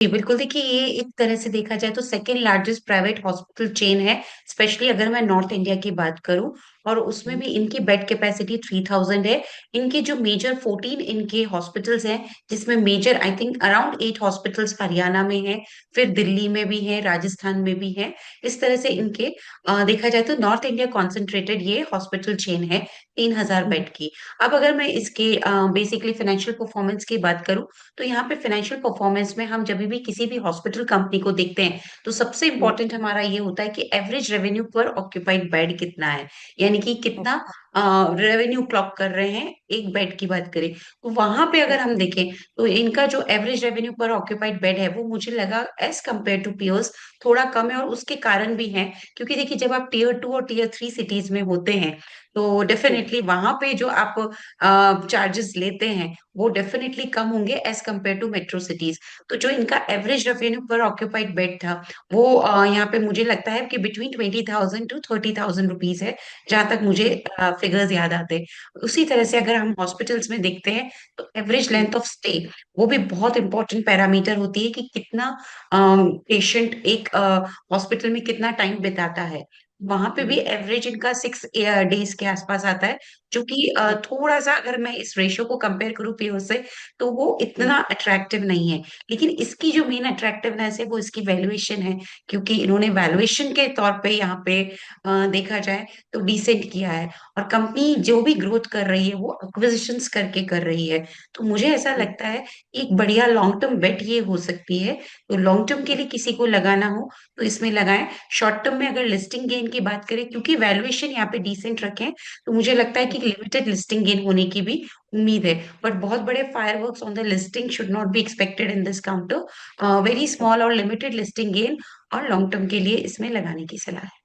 जी, बिल्कुल देखिए ये एक तरह से देखा जाए तो second largest private hospital chain है, स्पेशली अगर मैं नॉर्थ इंडिया की बात करूँ और उसमें हम्म। भी इनकी बेड कैपेसिटी 3000 है। इनके जो मेजर 14 इनके हॉस्पिटल्स हैं, जिसमें major I think around 8 hospitals Haryana में हैं, फिर दिल्ली में भी है, राजस्थान में भी है। इस तरह से इनके देखा जाए तो नॉर्थ इंडिया कॉन्सेंट्रेटेड ये हॉस्पिटल चेन है, 3000 हम्म। बेड की। अब अगर मैं इसके बेसिकली फाइनेंशियल परफॉर्मेंस की बात करूँ, तो यहाँ पे फाइनेंशियल परफॉर्मेंस में हम जब भी किसी भी हॉस्पिटल कंपनी को देखते हैं, तो सबसे हम्म। इंपॉर्टेंट हमारा ये होता है कि एवरेज रेवेन्यू पर ऑक्यूपाइड बेड कितना है, यानी कि कितना अच्छा। रेवेन्यू क्लॉक कर रहे हैं एक बेड की बात करें। तो वहां पे अगर हम देखें तो इनका जो एवरेज रेवेन्यू पर ऑक्यूपाइड बेड है वो मुझे लगा एज कम्पेयर टू पीयर्स थोड़ा कम है, और उसके कारण भी हैं क्योंकि देखिए जब आप टीयर 2 और टीयर 3 सिटीज में होते हैं, तो हम्म। डेफिनेटली वहां पे जो आप चार्जेस लेते हैं वो डेफिनेटली कम होंगे as compare to metro cities. तो जो इनका एवरेज रेवेन्यू पर ऑक्यूपाइड बेड था वो यहाँ पे मुझे लगता है कि बिटवीन 20,000 to 30,000 रुपीज है, जहां तक मुझे हम्म। फिगर्स याद आते हैं। उसी तरह से अगर हम हॉस्पिटल्स में देखते हैं तो average hmm. Length of stay वो भी बहुत इंपॉर्टेंट पैरामीटर होती है कि कितना पेशेंट एक हॉस्पिटल में कितना टाइम बिताता है। वहां पे भी हम्म। एवरेज इनका 6 डेज के आसपास आता है, जो कि थोड़ा सा अगर मैं इस रेशियो को कंपेयर करूँ पीओ से, तो वो हम्म। इतना अट्रैक्टिव नहीं है। लेकिन इसकी जो मेन अट्रैक्टिवनेस है वो इसकी वैल्यूएशन है, क्योंकि इन्होंने वैल्यूएशन के तौर पे यहाँ पे देखा जाए तो डिसेंट किया है। और कंपनी जो भी ग्रोथ कर रही है वो एक्विजिशंस करके कर रही है। तो मुझे ऐसा हम्म। लगता है एक बढ़िया लॉन्ग टर्म बेट ये हो सकती है। तो लॉन्ग टर्म के लिए किसी को लगाना हो तो इसमें लगाएं। शॉर्ट टर्म में अगर लिस्टिंग गेन की बात करें, क्योंकि वैल्यूएशन यहाँ पे डिसेंट रखें, तो मुझे लगता है कि लिमिटेड लिस्टिंग गेन होने की भी उम्मीद है। बट बहुत बड़े fireworks on the listing should not be expected in this counter. Very small और लिमिटेड लिस्टिंग गेन और लॉन्ग टर्म के लिए इसमें लगाने की सलाह है।